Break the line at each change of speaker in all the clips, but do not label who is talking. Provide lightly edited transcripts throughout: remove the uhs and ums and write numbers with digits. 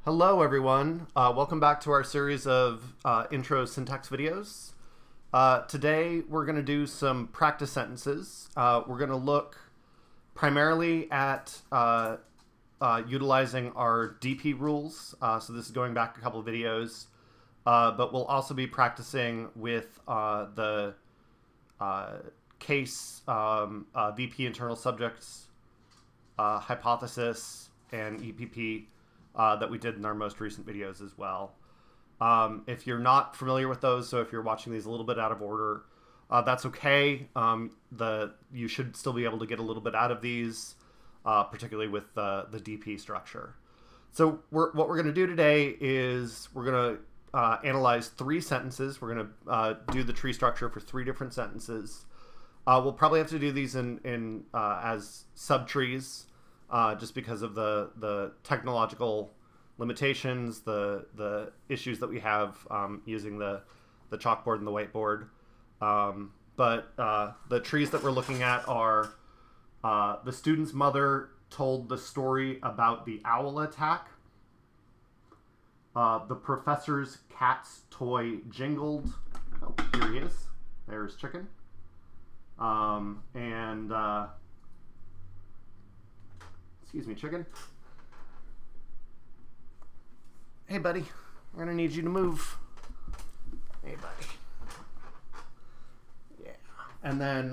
Hello, everyone. Welcome back to our series of intro syntax videos. Today, we're going to do some practice sentences. We're going to look primarily at utilizing our DP rules. So this is going back a couple of videos. But we'll also be practicing with the case, VP internal subjects, hypothesis, and EPP. That we did in our most recent videos as well. If you're not familiar with those, so if you're watching these a little bit out of order, that's okay. You should still be able to get a little bit out of these, particularly with the DP structure. So what we're going to do today is we're going to analyze 3 sentences. We're going to do the tree structure for 3 different sentences. We'll probably have to do these in as subtrees. Just because of the technological limitations, the issues that we have using the chalkboard and the whiteboard. But the trees that we're looking at are the student's mother told the story about the owl attack. The professor's cat's toy jingled. Oh, here he is. There's Chicken. Excuse me, Chicken. Hey, buddy. We're going to need you to move. Hey, buddy. Yeah. And then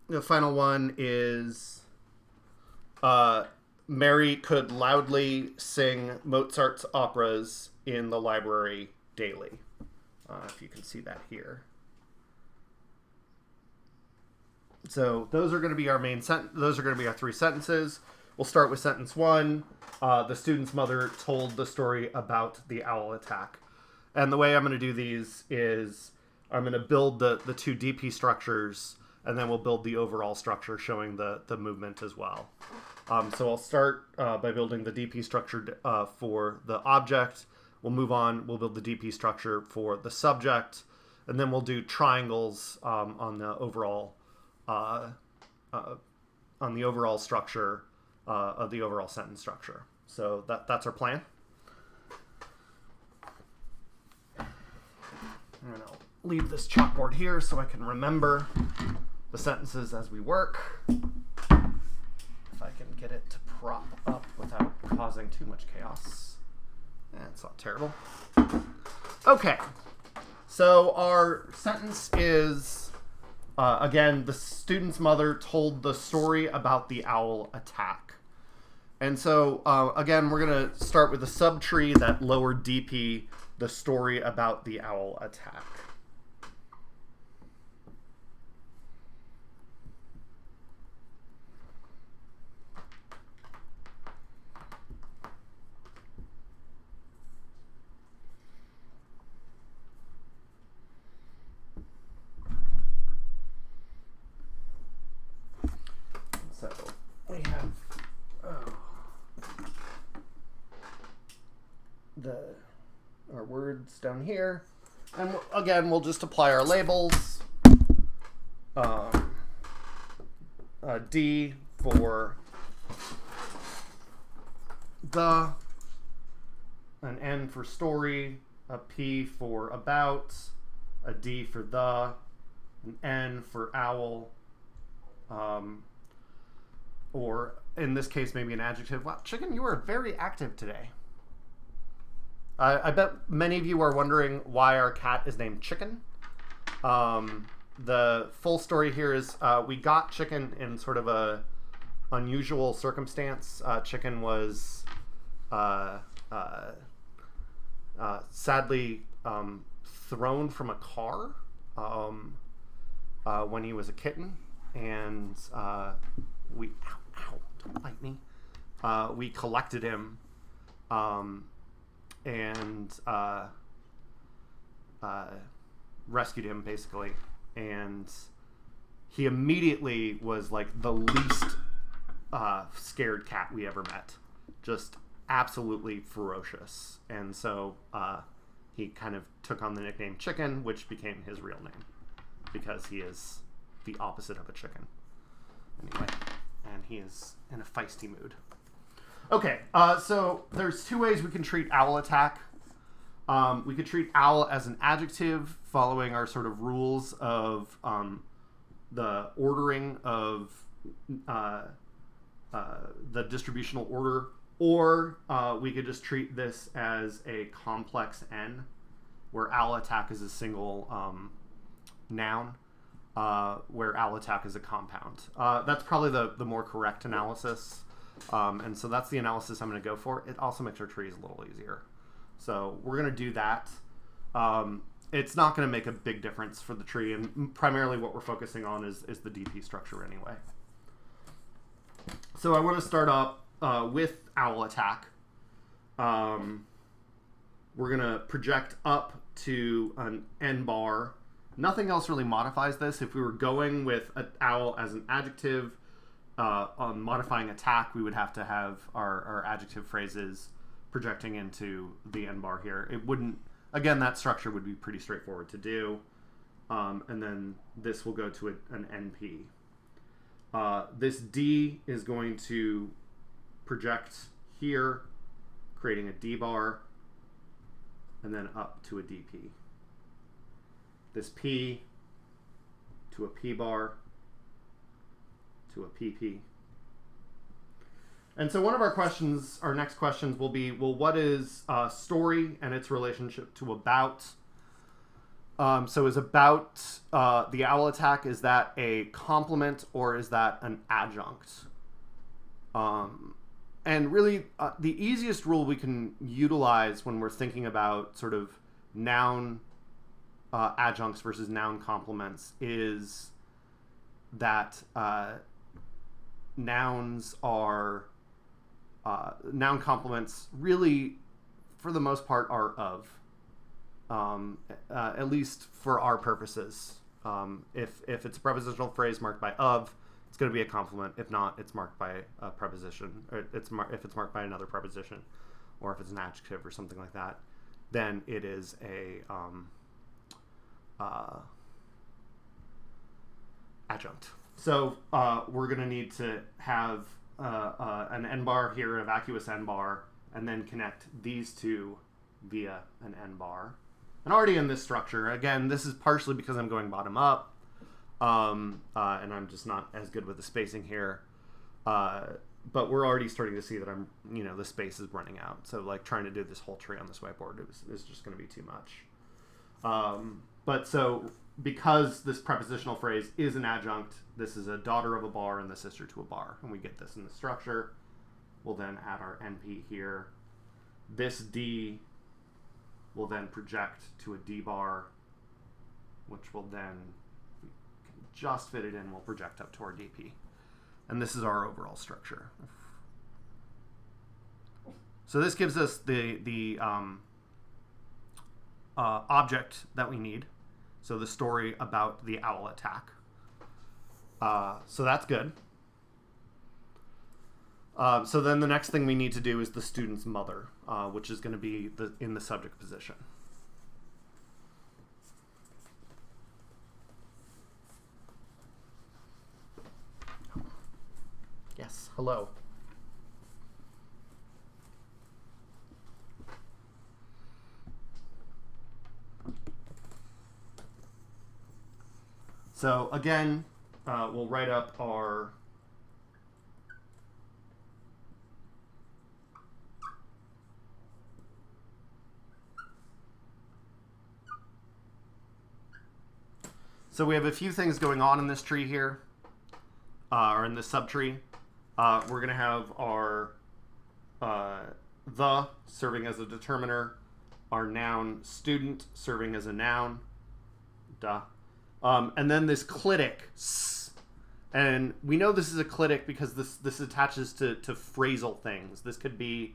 the final one is Mary could loudly sing Mozart's operas in the library daily. If you can see that here. So those are going to be our main those are going to be our 3 sentences. We'll start with sentence 1. The student's mother told the story about the owl attack. And the way I'm going to do these is I'm going to build the 2 DP structures, and then we'll build the overall structure showing the movement as well. So I'll start by building the DP structure for the object. We'll move on. We'll build the DP structure for the subject, and then we'll do triangles on the overall structure of the overall sentence structure. So that's our plan. I'm going to leave this chalkboard here so I can remember the sentences as we work. If I can get it to prop up without causing too much chaos. It's not terrible. Okay. So our sentence is... again, the student's mother told the story about the owl attack. And so, again, we're going to start with a subtree that lower DP, the story about the owl attack. So we have our words down here, and again we'll just apply our labels. D for the, an N for story, a P for about, a D for the, an N for owl. Or in this case, maybe an adjective. Wow, Chicken, you are very active today. I bet many of you are wondering why our cat is named Chicken. The full story here is we got Chicken in sort of a unusual circumstance. Chicken was sadly thrown from a car when he was a kitten, and we don't bite me. We collected him and rescued him basically, and he immediately was like the least scared cat we ever met. Just absolutely ferocious, and so he kind of took on the nickname Chicken, which became his real name because he is the opposite of a chicken. Anyway, and he is in a feisty mood. Okay, so there's two ways we can treat owl attack. We could treat owl as an adjective, following our sort of rules of the ordering of the distributional order, or we could just treat this as a complex N, where owl attack is a single noun, where owl attack is a compound. That's probably the more correct analysis. And so that's the analysis I'm going to go for. It also makes our trees a little easier. So we're going to do that. It's not going to make a big difference for the tree, and primarily what we're focusing on is the DP structure anyway. So I want to start up with owl attack. We're going to project up to an N bar. Nothing else really modifies this. If we were going with an owl as an adjective, on modifying attack, we would have to have our adjective phrases projecting into the N bar here. It wouldn't, again, that structure would be pretty straightforward to do. And then this will go to an NP. This D is going to project here, creating a D bar, and then up to a DP. This P to a P bar, to a PP. And so one of our next questions will be, well, what is story and its relationship to about? So is about the owl attack, is that a complement or is that an adjunct? And really, the easiest rule we can utilize when we're thinking about sort of noun adjuncts versus noun complements is that nouns are noun complements really, for the most part, are of, at least for our purposes. If it's a prepositional phrase marked by of, it's going to be a complement. If not, it's marked by a preposition, or if it's marked by another preposition, or if it's an adjective or something like that, then it is a adjunct. So we're going to need to have an N bar here, a vacuous N bar, and then connect these two via an N bar. And already in this structure, again, this is partially because I'm going bottom up, and I'm just not as good with the spacing here. But we're already starting to see that the space is running out. So like trying to do this whole tree on this whiteboard is just going to be too much. But so because this prepositional phrase is an adjunct, this is a daughter of a bar and the sister to a bar. And we get this in the structure. We'll then add our NP here. This D will then project to a D bar, which will then, if we can just fit it in, we'll project up to our DP. And this is our overall structure. So this gives us the object that we need. So the story about the owl attack. So that's good. So then the next thing we need to do is the student's mother, which is going to be in the subject position. Yes, hello. So again, we'll write up our so we have a few things going on in this tree here, or in this subtree. We're going to have our the serving as a determiner, our noun student serving as a noun, duh. And then this clitic, and we know this is a clitic because this attaches to phrasal things. This could be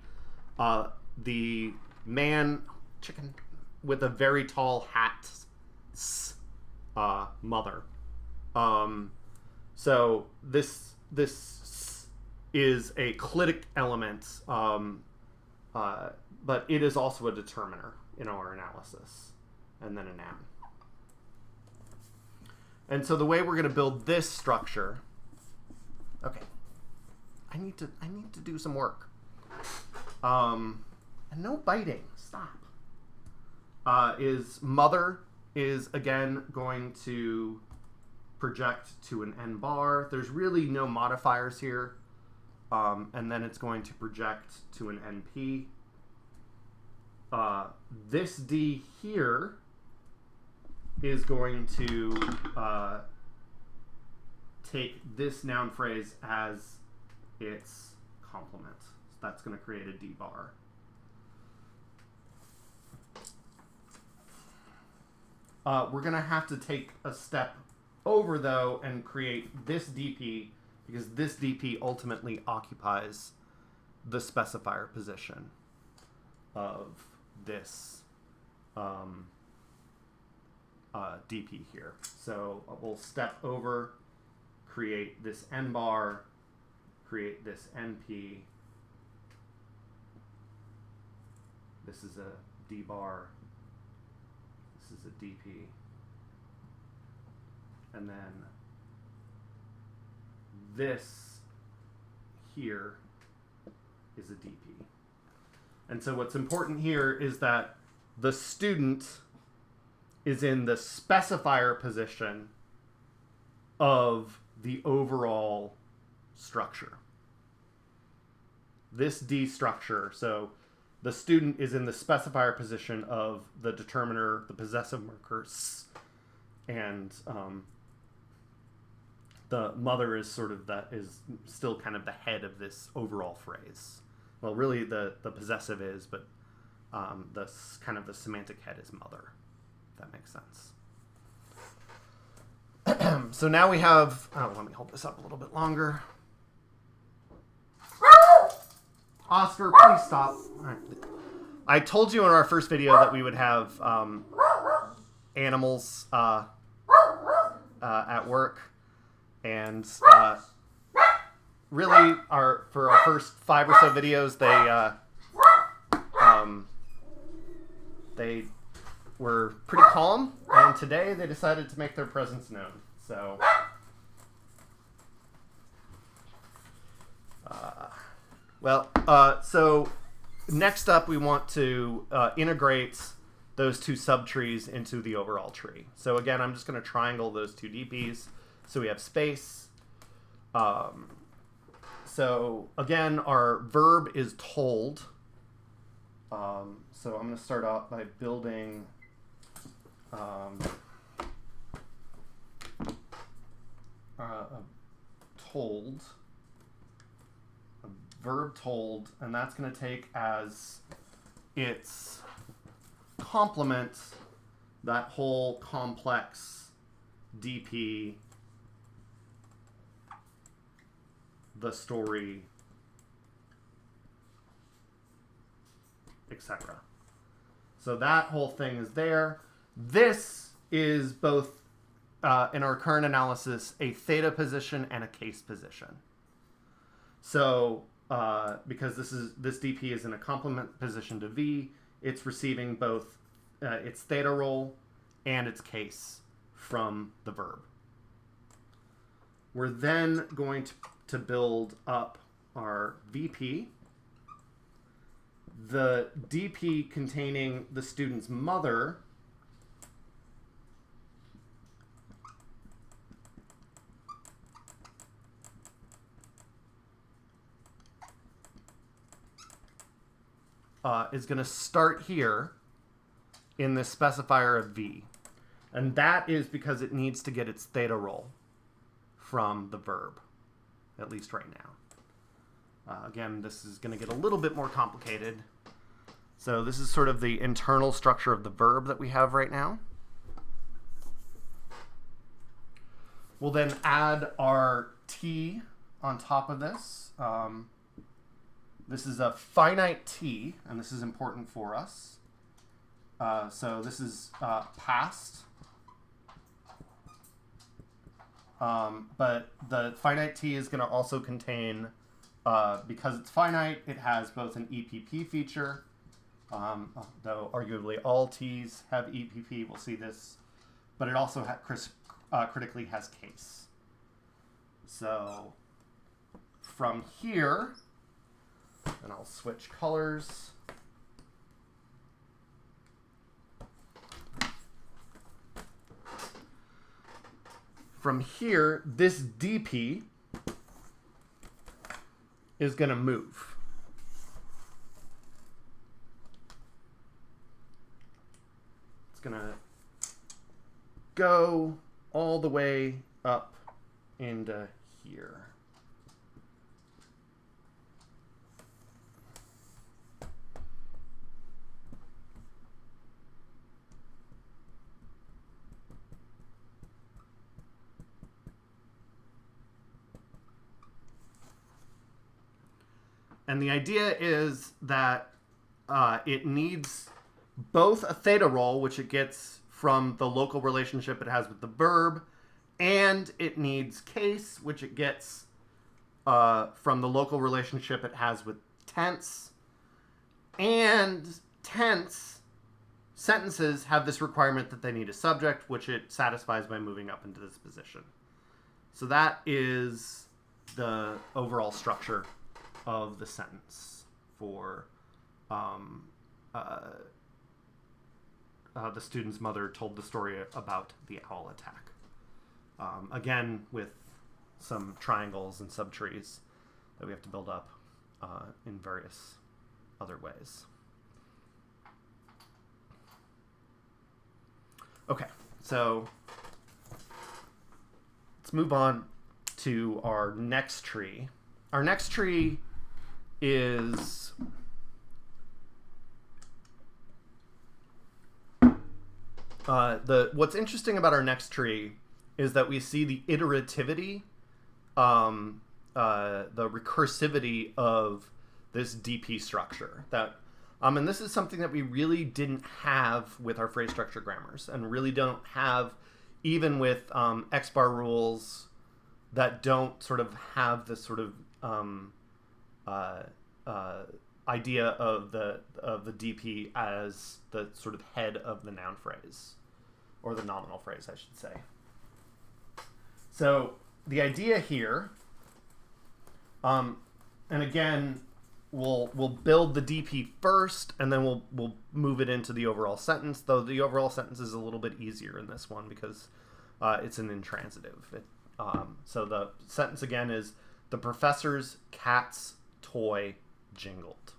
the man chicken with a very tall hat, mother. So this is a clitic element, but it is also a determiner in our analysis, and then a noun. And so the way we're going to build this structure, okay, I need to do some work. And no biting. Stop. Is mother is again going to project to an n bar. There's really no modifiers here. And then it's going to project to an np. This d here is going to take this noun phrase as its complement. So that's going to create a d bar. We're going to have to take a step over, though, and create this dp, because this dp ultimately occupies the specifier position of this dp here. So we'll step over, create this n bar, create this np. This is a d bar. This is a dp. And then this here is a dp. And so what's important here is that the student is in the specifier position of the overall structure. This D structure, so the student is in the specifier position of the determiner, the possessive marker, and the mother is sort of that is still kind of the head of this overall phrase. Well, really the possessive is, but the kind of the semantic head is mother, if that makes sense. So now we have, let me hold this up a little bit longer. Oscar, please stop. All right. I told you in our first video that we would have animals at work, and really for our first 5 or so videos, they were pretty calm, and today they decided to make their presence known. So so next up we want to integrate those 2 subtrees into the overall tree. So again, I'm just going to triangle those 2 DPs so we have space. So again, our verb is told. So I'm going to start off by building told, a verb told, and that's going to take as its complement that whole complex DP, the story, etc. So that whole thing is there. This is both, in our current analysis, a theta position and a case position. So because this DP is in a complement position to V, it's receiving both its theta role and its case from the verb. We're then going to build up our VP. The DP containing the student's mother is going to start here in the specifier of V. And that is because it needs to get its theta role from the verb, at least right now. Again, this is going to get a little bit more complicated. So this is sort of the internal structure of the verb that we have right now. We'll then add our T on top of this. This is a finite T, and this is important for us. So this is past. But the finite T is going to also contain, because it's finite, it has both an EPP feature, though arguably all T's have EPP, we'll see this, but it also critically has case. So from here, And I'll switch colors. From here, this DP is going to move. It's going to go all the way up into here. And the idea is that it needs both a theta role, which it gets from the local relationship it has with the verb, and it needs case, which it gets from the local relationship it has with tense. And tense sentences have this requirement that they need a subject, which it satisfies by moving up into this position. So that is the overall structure of the sentence for the student's mother told the story about the owl attack. Again, with some triangles and subtrees that we have to build up in various other ways. Okay, so let's move on to our next tree. Our next tree is what's interesting about our next tree is that we see the iterativity, the recursivity of this DP structure. And this is something that we really didn't have with our phrase structure grammars, and really don't have even with X-bar rules that don't sort of have this sort of idea of the DP as the sort of head of the noun phrase, or the nominal phrase, I should say. So the idea here, and again, we'll build the DP first, and then we'll move it into the overall sentence. Though the overall sentence is a little bit easier in this one because it's an intransitive. So the sentence again is: the professor's cat's toy jingled.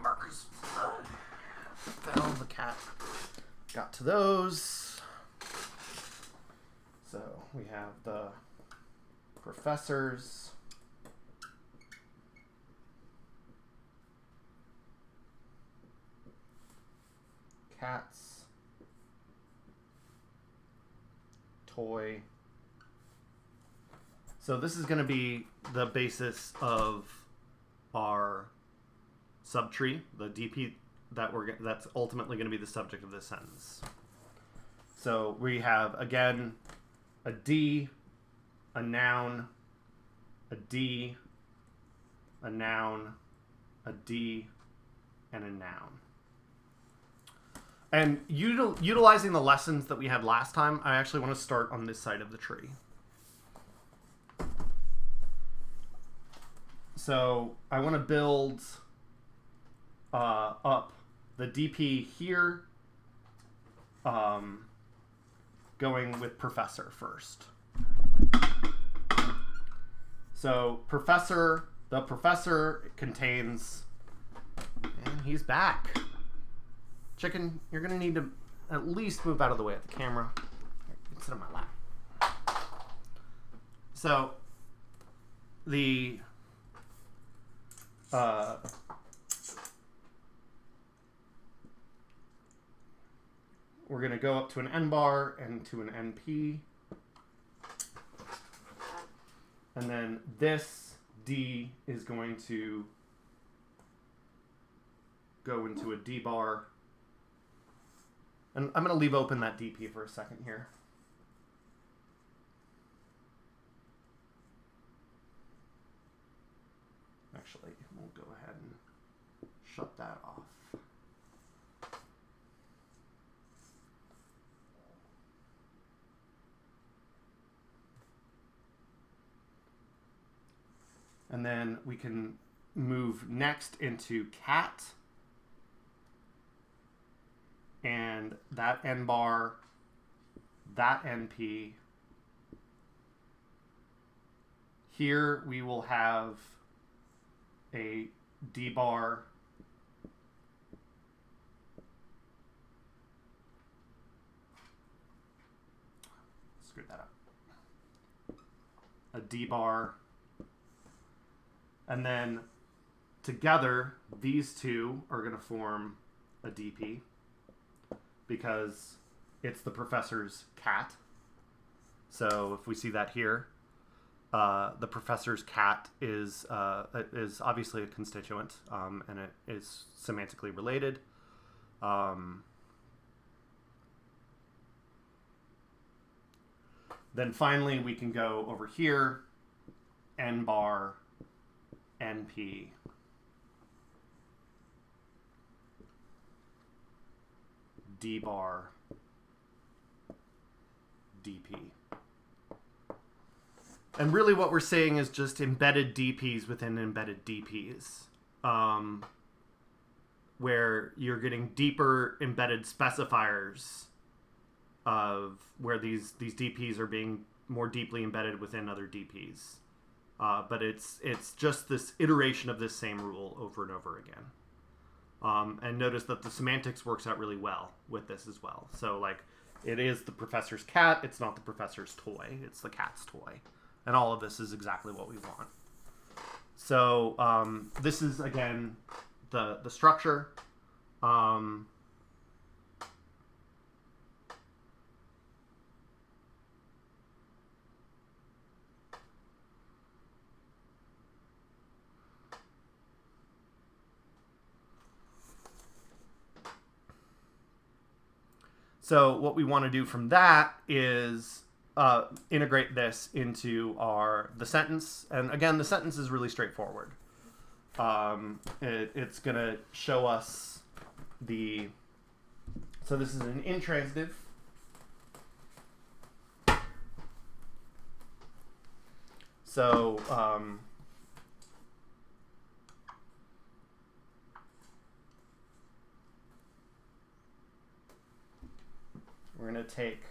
Markers fell. The cat got to those. So we have the professor's cat's toy. So this is going to be the basis of our subtree, the DP that's ultimately going to be the subject of this sentence. So we have, again, a D, a noun, a D, a noun, a D, and a noun. And utilizing the lessons that we had last time, I actually want to start on this side of the tree. So I want to build up the DP here, going with professor first. So the professor contains, and he's back. Chicken, you're going to need to at least move out of the way of the camera. Here, you can sit on my lap. So the we're going to go up to an N bar and to an NP. And then this D is going to go into a D bar. And I'm going to leave open that DP for a second here. Actually, we'll go ahead and shut that off. And then we can move next into cat. And that N bar, that NP. Here we will have a D bar. Screw that up. A D bar. And then together, these two are going to form a DP because it's the professor's cat. So if we see that here, the professor's cat is obviously a constituent, and it is semantically related. Then finally, we can go over here, N bar, NP. D bar, DP. And really what we're saying is just embedded DPs within embedded DPs, where you're getting deeper embedded specifiers of where these DPs are being more deeply embedded within other DPs. But it's just this iteration of this same rule over and over again. And notice that the semantics works out really well with this as well. So like it is the professor's cat, it's not the professor's toy, it's the cat's toy. And all of this is exactly what we want. So this is, again, the structure. So what we want to do from that is integrate this into the sentence. And again, the sentence is really straightforward. It's going to show us so this is an intransitive. So we're going to take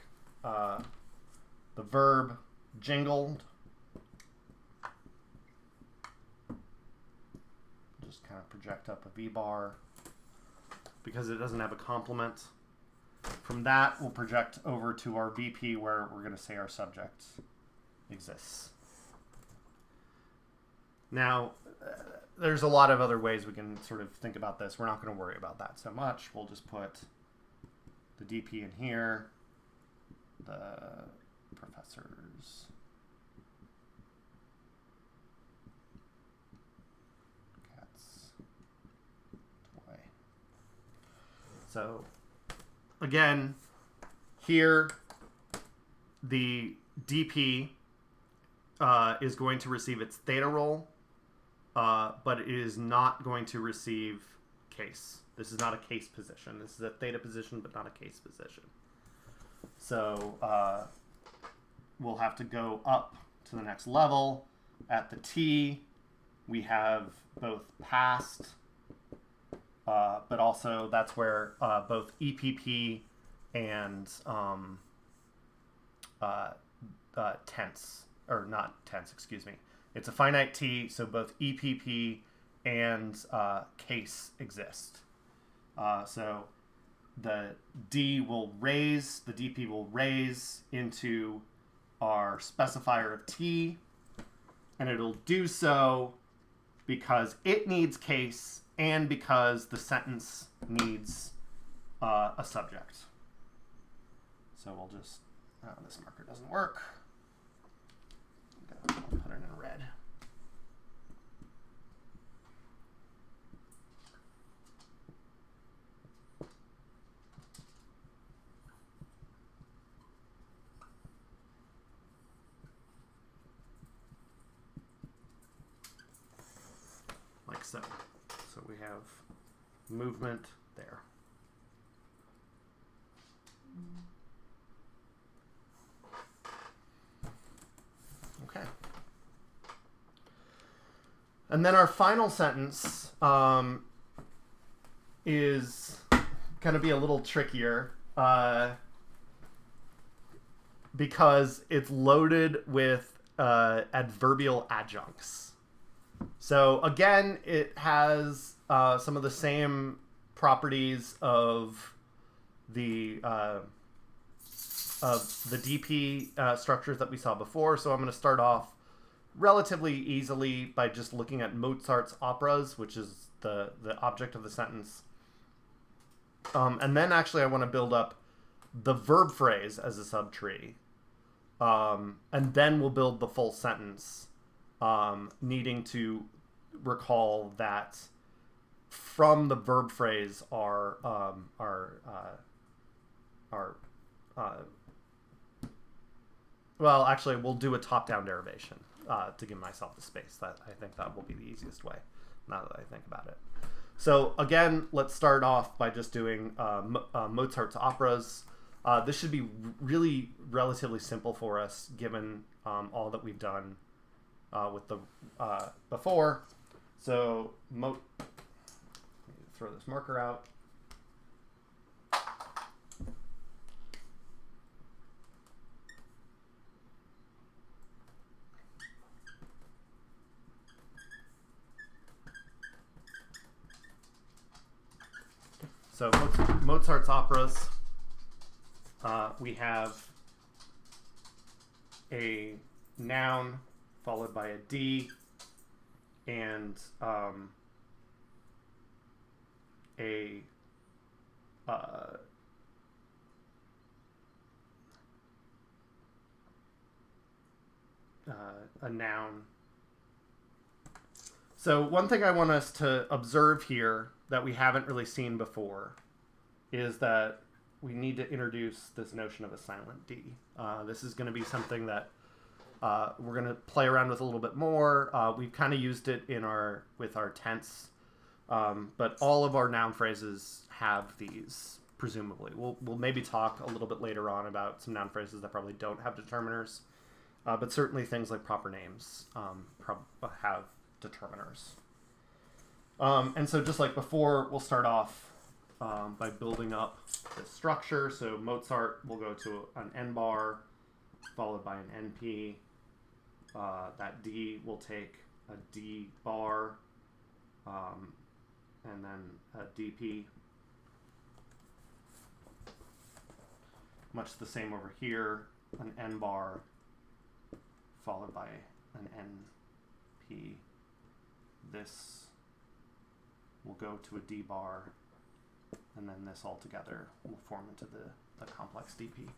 the verb jingled, just kind of project up a V bar because it doesn't have a complement. From that, we'll project over to our VP where we're going to say our subject exists. Now, there's a lot of other ways we can sort of think about this. We're not going to worry about that so much. We'll just put the DP in here, the professor's cat's toy. So again, here the DP is going to receive its theta role, but it is not going to receive case. This is not a case position. This is a theta position, but not a case position. So we'll have to go up to the next level. At the T, we have both past, but also that's where both EPP and tense, or not tense, excuse me. It's a finite T, so both EPP and case exist. So the D will raise, the DP will raise into our specifier of T, and it'll do so because it needs case and because the sentence needs a subject. So we'll just, this marker doesn't work. I'll put it in red. Like so. So we have movement there. Okay. And then our final sentence is going to be a little trickier because it's loaded with adverbial adjuncts. So again, it has some of the same properties of the DP structures that we saw before. So I'm going to start off relatively easily by just looking at Mozart's operas, which is the object of the sentence. And then actually I want to build up the verb phrase as a subtree. And then we'll build the full sentence, needing to recall that from the verb phrase well, actually, we'll do a top-down derivation to give myself the space. I think that will be the easiest way, now that I think about it. So again, let's start off by just doing Mozart's operas. This should be really relatively simple for us, given all that we've done with the before. So throw this marker out. So Mozart's operas, we have a noun followed by a D and a noun. So one thing I want us to observe here that we haven't really seen before is that we need to introduce this notion of a silent D. This is going to be something that we're going to play around with a little bit more. We've kind of used it with our tense, but all of our noun phrases have these, presumably. We'll maybe talk a little bit later on about some noun phrases that probably don't have determiners, but certainly things like proper names have determiners. And so just like before, we'll start off by building up the structure. So Mozart will go to an N bar followed by an NP. That D will take a D bar and then a DP. Much the same over here, an N bar followed by an NP. This will go to a D bar, and then this all together will form into the complex DP.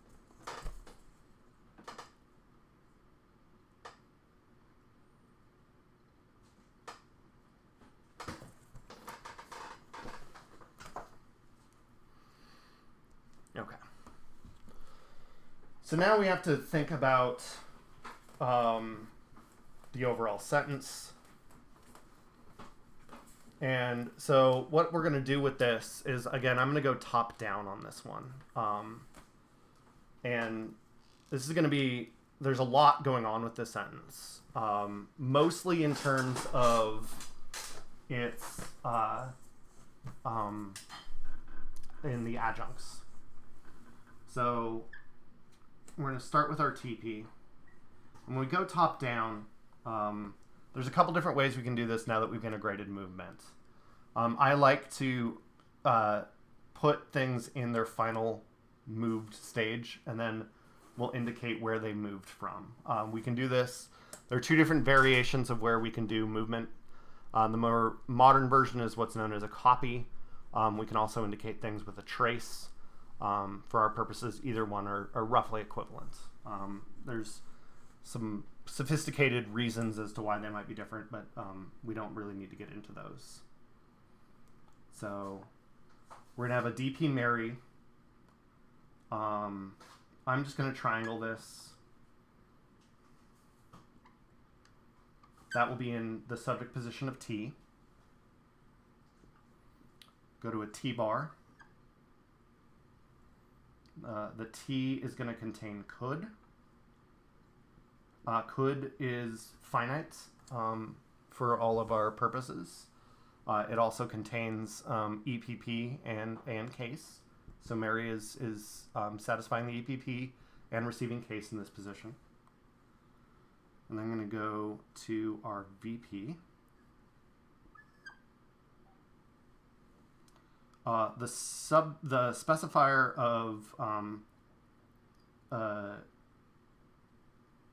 Okay. So now we have to think about the overall sentence. And so what we're going to do with this is, again, I'm going to go top down on this one. And this is going to be, there's a lot going on with this sentence. Mostly in terms of its, in the adjuncts. So we're going to start with our TP. When we go top down, there's a couple different ways we can do this now that we've integrated movement. I like to put things in their final moved stage, and then we'll indicate where they moved from. We can do this. There are two different variations of where we can do movement. The more modern version is what's known as a copy. We can also indicate things with a trace. For our purposes, either one are roughly equivalent. There's some sophisticated reasons as to why they might be different, but we don't really need to get into those. So we're going to have a DP Mary. I'm just going to triangle this. That will be in the subject position of T. Go to a T bar. The T is going to contain could. Could is finite. for all of our purposes. It also contains EPP and case. So Mary is satisfying the EPP and receiving case in this position. And I'm going to go to our VP. The specifier of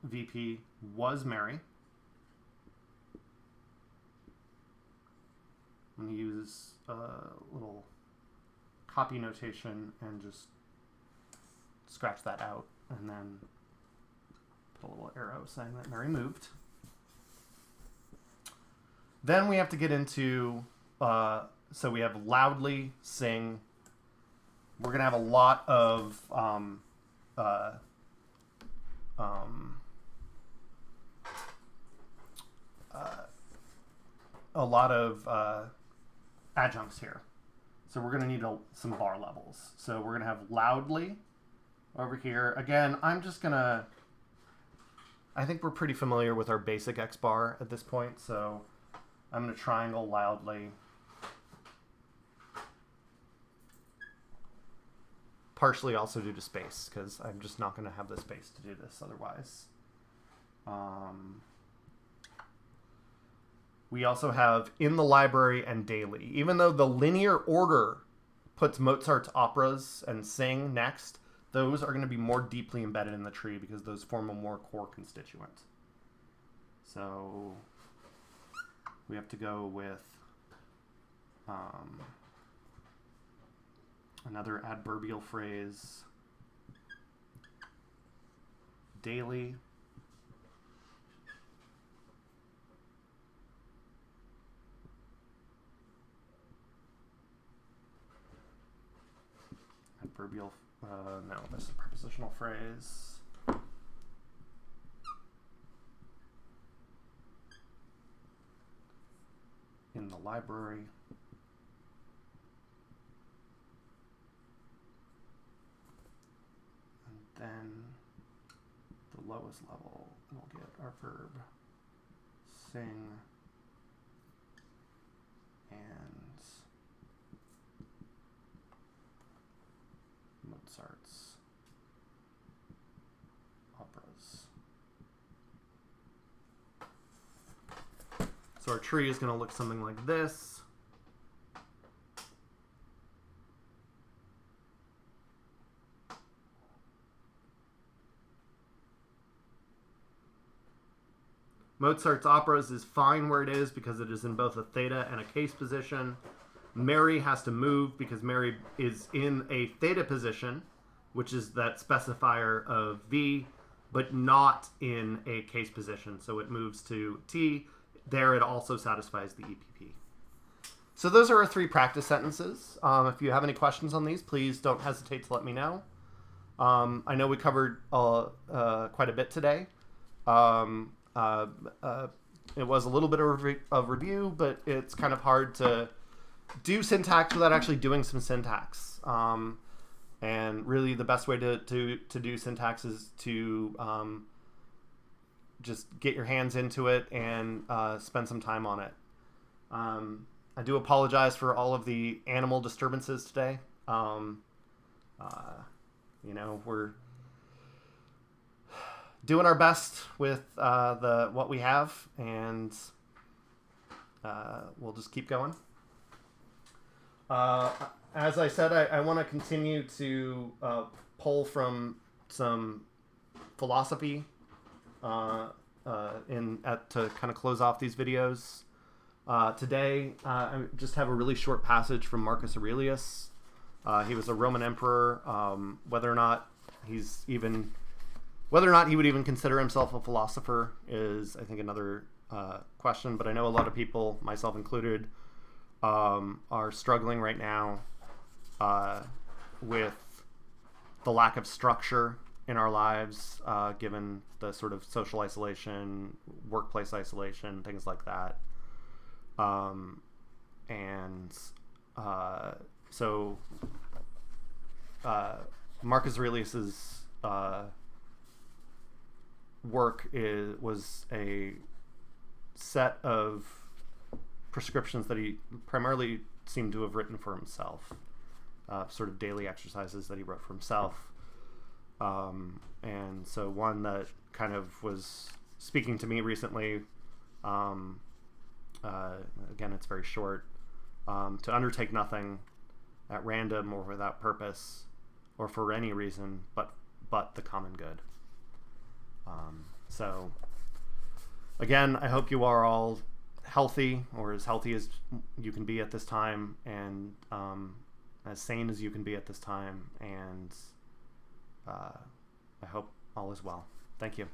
VP was Mary. I'm going to use a little copy notation and just scratch that out, and then put a little arrow saying that Mary moved. Then we have to get into, so we have loudly, sing. We're going to have a lot of adjuncts here. So we're going to need some bar levels. So we're going to have loudly over here. Again, I'm just going to, I think we're pretty familiar with our basic X bar at this point. So I'm going to triangle loudly. Partially also due to space, because I'm just not going to have the space to do this otherwise. We also have in the library and daily. Even though the linear order puts Mozart's operas and sing next, those are going to be more deeply embedded in the tree because those form a more core constituent. So we have to go with another adverbial phrase, daily. Adverbial, no, this is a prepositional phrase. In the library. And then the lowest level, we'll get our verb sing and Mozart's operas. So our tree is going to look something like this. Mozart's operas is fine where it is because it is in both a theta and a case position. Mary has to move because Mary is in a theta position, which is that specifier of V, but not in a case position. So it moves to T. There it also satisfies the EPP. So those are our 3 practice sentences. If you have any questions on these, please don't hesitate to let me know. I know we covered quite a bit today. It was a little bit of review, but it's kind of hard to do syntax without actually doing some syntax. And really the best way to do syntax is to just get your hands into it and spend some time on it. I do apologize for all of the animal disturbances today. We're doing our best with what we have, and we'll just keep going. As I said, I want to continue to pull from some philosophy to kind of close off these videos. Today, I just have a really short passage from Marcus Aurelius. He was a Roman emperor. Whether or not he would even consider himself a philosopher is, I think, another question. But I know a lot of people, myself included, are struggling right now with the lack of structure in our lives, given the sort of social isolation, workplace isolation, things like that. So Marcus Aurelius's work was a set of prescriptions that he primarily seemed to have written for himself, sort of daily exercises that he wrote for himself. And so one that kind of was speaking to me recently, again, it's very short, to undertake nothing at random or without purpose or for any reason but the common good. So again, I hope you are all healthy, or as healthy as you can be at this time, and as sane as you can be at this time, and I hope all is well. Thank you.